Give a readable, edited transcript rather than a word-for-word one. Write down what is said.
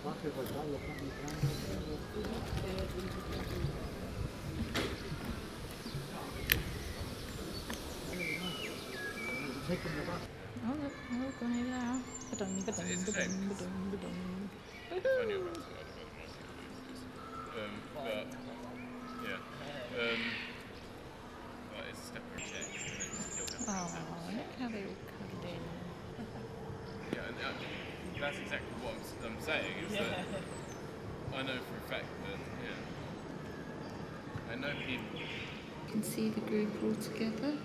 Oh, look, oh, on here now. Ba-dum, ba-dum, It's a ba-dum, shame 'cause ba-dum, ba-dum. it's only about 2 hours by the market movies. But yeah, but it's a step for a change, and then still have Oh, concepts. look how they all cuddled in. Yeah, and that's exactly what I'm saying. Is that I know for a fact that I know people. You can see the group all together.